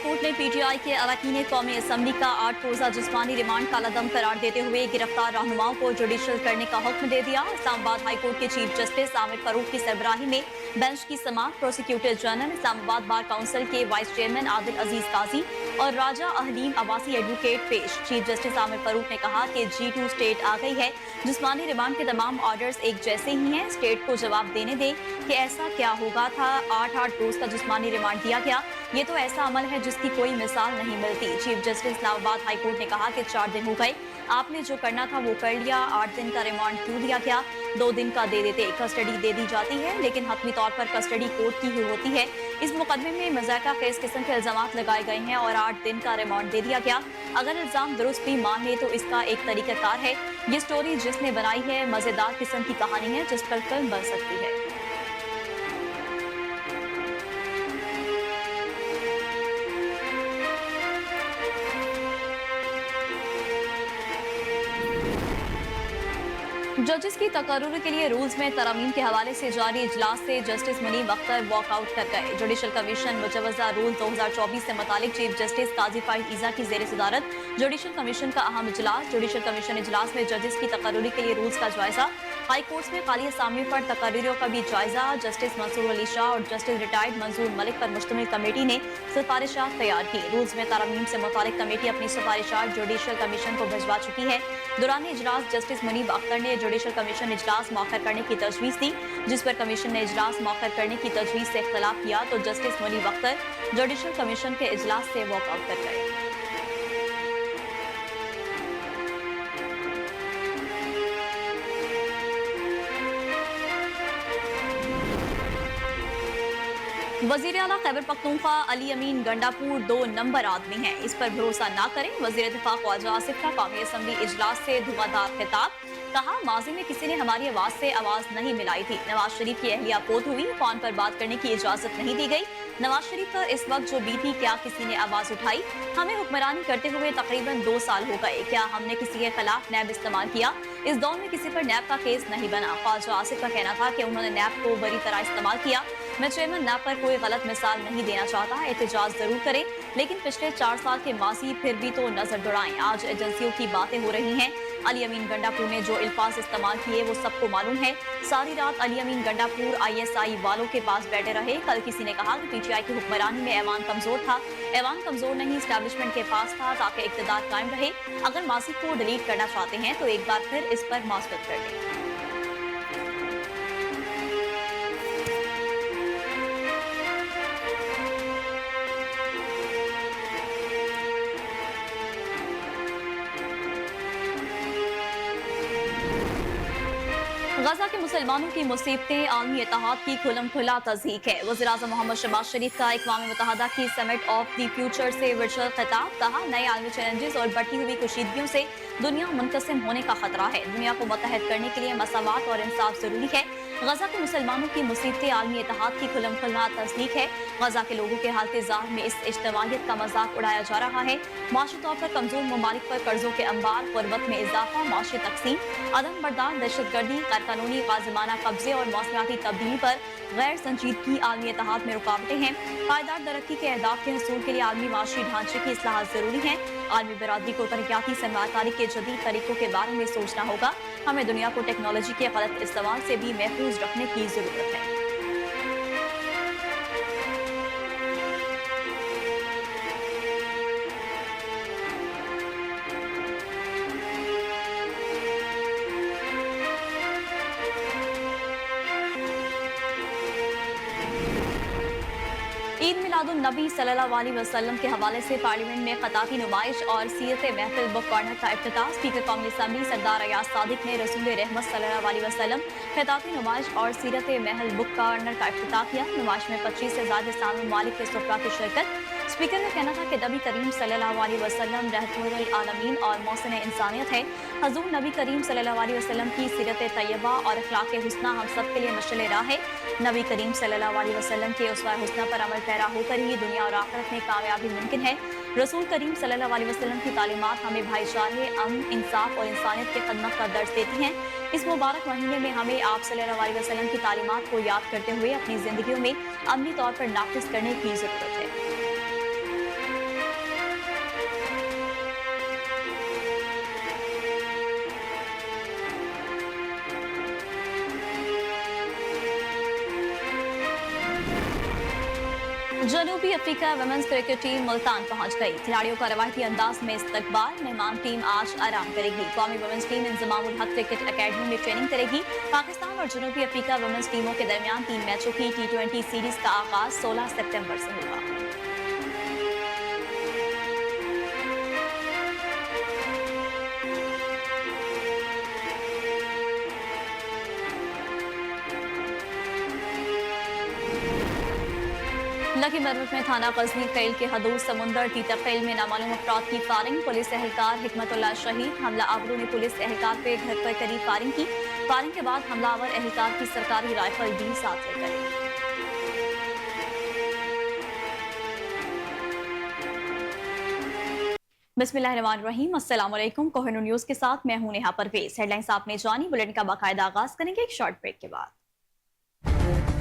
Court ने PTI के अरकान कौमी असम्बली का 8 रोजा जिस्मानी रिमांड कालादम करार देते हुए गिरफ्तार रहनुमाओं को जुडिशल करने का हुक्म दे दिया। इस्लामाबाद हाईकोर्ट के चीफ जस्टिस आमिर फरूक की सरबराही में बेंच की समाअत prosecutor general, Islamabad bar council के वाइस चेयरमैन आदिल अजीज काजी और राजा अहलीम अब्बासी एडवोकेट पेश। चीफ जस्टिस आमिर फरूक ने कहा कि G2 स्टेट आ गई है, जिस्मानी रिमांड के तमाम ऑर्डर्स एक जैसे ही हैं। स्टेट को जवाब देने दें कि ऐसा क्या होगा था 8 रोज का जिस्मानी रिमांड दिया गया। ये तो ऐसा अमल है जिसकी कोई मिसाल नहीं मिलती। चीफ जस्टिस इस्लामाबाद हाईकोर्ट ने कहा कि 4 दिन हो गए, आपने जो करना था वो कर लिया। 8 दिन का रिमांड क्यों दिया गया? 2 दिन का दे देते, कस्टडी दे दी जाती है, लेकिन हतमी तौर पर कस्टडी कोर्ट की ही होती है। इस मुकदमे में मजाका खेज किस्म के इल्जाम लगाए गए हैं और 8 दिन का रिमांड दे दिया गया। अगर इल्जाम दुरुस्त भी मान ले तो इसका एक तरीकाकार है। ये स्टोरी जिसने बनाई है मजेदार किस्म की कहानी है जिस पर फिल्म बन सकती है। जजेस की तकर्रुर के लिए रूल्स में तरमीम के हवाले से जारी इजलास से जस्टिस मुनीब अख्तर वॉकआउट कर गए। जुडिशल कमीशन मुजवजा रूल 2024 से मुतालिक चीफ जस्टिस काजी फाइज ईजा की जेर सदारत जुडिशल कमीशन का अहम इजलास। जुडिशल कमीशन इजलास में जजेस की तकर्रुर के लिए रूल्स का जायजा, हाई कोर्ट्स में खाली असामियों पर तकर्रीरों का भी जायजा। जस्टिस मंसूर अली शाह और जस्टिस रिटायर्ड मंजूर मलिक पर मुश्तमिल कमेटी ने सिफारिशात तैयार की। रूल्स में तरमीम से मुतालिक कमेटी अपनी सिफारिशात जुडिशल कमीशन को भिजवा चुकी है। दौरान इजलास जस्टिस मुनीब अख्तर ने जुडिशल कमीशन इजलास मौखर करने की तजवीज दी, जिस पर कमीशन ने इजलास मौखर करने की तजवीज से इख्तलाफ किया तो justice Munib Akhtar judicial commission के इजलास से वॉकआउट कर गए। वजीर आला खैबर पख्तूनख्वा अली अमीन गंडापुर 2 नंबर आदमी हैं, इस पर भरोसा ना करें। वजीर दिफा ख्वाजा आसिफ का कौमी असम्बली इजलास से धुआंधार खिताब, कहा माजी में किसी ने हमारी आवाज से आवाज नहीं मिलाई थी। नवाज शरीफ की अहलिया फोत हुई, फोन पर बात करने की इजाजत नहीं दी गई। नवाज शरीफ पर इस वक्त जो बीती, क्या किसी ने आवाज उठाई? हमें हुक्मरानी करते हुए तकरीबन 2 साल हो गए, क्या हमने किसी के खिलाफ नैब इस्तेमाल किया? इस दौर में किसी पर नैब का केस नहीं बना। ख्वाजा आसिफ का कहना था कि उन्होंने नैब को बड़ी तरह इस्तेमाल किया। मैं चेयरमैन नैब पर कोई गलत मिसाल नहीं देना चाहता, एहतजाज जरूर करें, लेकिन पिछले 4 साल के माजी फिर भी तो नजर दौड़ाएं। आज एजेंसियों की बातें हो रही हैं। अली अमीन गंडापुर ने जो अल्फाज इस्तेमाल किए वो सबको मालूम है। सारी रात अली अमीन गंडापुर ISI वालों के पास बैठे रहे। कल किसी ने कहा कि PTI की हुक्मरानी में ऐवान कमजोर था। ऐवान कमजोर नहीं, एस्टैब्लिशमेंट के पास था ताकि इक़्तिदार कायम रहे। अगर माजी को डिलीट करना चाहते हैं तो एक बार फिर इस पर मास्टर कर लें। गजा के मुसलमानों की मुसीबतें आलमी इत्तेहाद की खुलम खुला तज़हीक है। वज़ीर-ए-आज़म मोहम्मद शहबाज शरीफ का अक़वाम मुत्तहिदा की समिट ऑफ द फ्यूचर से वर्चुअल खिताब, कहा नए आलमी चैलेंजेस और बढ़ती हुई कशीदगियों से दुनिया मुनक़सिम होने का खतरा है। दुनिया को मुत्तहद करने के लिए मसावात और इंसाफ जरूरी है। गजा के मुसलमानों की मुसीबतें आलमी इत्तेहाद की खुलम खुला तज़हीक है। गजा के लोगों के हालत ज़ार में इस इज्तमाइयत का मजाक उड़ाया जा रहा है। माशी तौर पर कमजोर ममालिक पर कर्जों के अंबार, गुर्बत में इजाफा, माशी तकसीम, अदम बर्दाश्त, दहशतगर्दी, गैरकानूनी गाज़िमाना कब्जे और मौसमियाती तब्दीली पर गैर संजीदगी आलमी इत्तेहाद में रुकावटें हैं। पायदार तरक्की के अहदाफ के हसूल के लिए आलमी माशी ढांचे की इस्लाहात जरूरी है। आलमी बरादरी को तरक्याती सरमाकारी के जदीद तरीकों के बारे में सोचना होगा। हमें दुनिया को टेक्नोलॉजी के गलत इस्तेमाल से भी महफूज रखने की जरूरत है। ईद मिलादुन नबी सल्लल्लाहु अलैहि वसल्लम के हवाले से पार्लियामेंट में खताती नुमाइश और सीरत महफिल बुक कॉर्नर का इफ्तिताह। स्पीकर कौमी असम्बली सरदार अयाज सादिक ने रसूल रहमत सल्लल्लाहु अलैहि वसल्लम खताती नुमाइश और सीरत महल बुक कॉर्नर का इफ्तिताह किया। नुमाइश में 25 से ज्यादा इस्लामी ममालिक के सुफरा की शिरकत। स्पीकर का कहना था कि नबी करीम सल्लल्लाहु अलैहि वसल्लम रहमतुल आलमीन और मौसम इंसानियत है। हजूर नबी करीम सल्लल्लाहु अलैहि वसल्लम की सीरत तैयबा और अखलाक हुस्ना हम सब के लिए मशअल राह है। नबी करीम सल्लल्लाहु अलैहि वसल्लम के उसवा हुस्ना पर अमल पैरा होकर ही दुनिया और आखिरत में कामयाबी मुमकिन है। रसूल करीम सल्लल्लाहु अलैहि वसल्लम की तालीमात हमें भाईचारे, अमन, इंसाफ और इंसानियत की खदमत का दर्ज देती हैं। इस मुबारक महीने में हमें आप सल्लल्लाहु अलैहि वसल्लम की तालीमात को याद करते हुए अपनी जिंदगियों में अमली तौर पर नाफिज करने की जरूरत है। जनूबी Africa women's cricket team Multan पहुंच गई। खिलाड़ियों का रवायती अंदाज में इस्तकबाल। मेहमान टीम आज आराम करेगी। कौमी वुमेन्स टीम इंजमामुल हक क्रिकेट अकेडमी में ट्रेनिंग करेगी। पाकिस्तान और जनूबी अफ्रीका वुमेन्स टीमों के दरमियान 3 मैचों की T20 सीरीज का आगाज 16 सितंबर से होगा। लकी मरवत में थाना गजनी कैल के हदूद समुंदर तीतकैल में नामालूम अफराद की फायरिंग। पुलिस एहलकार हिकमतुल्लाह शहीद। हमला आवरों ने पुलिस एहलकार पे घर पर करी फायरिंग की। फायरिंग के बाद हमलावर एहलकार की सरकारी राइफल भी साथ ले गए। बिस्मिल्लाहिर्रहमानिर्रहीम। अस्सलाम वालेकुम। कोहिनूर न्यूज के साथ मैं हूं नेहा परवेज। हेडलाइंस आपने जानी। बुलेटिन का बाकायदा आगाज करेंगे एक शॉर्ट ब्रेक के बाद।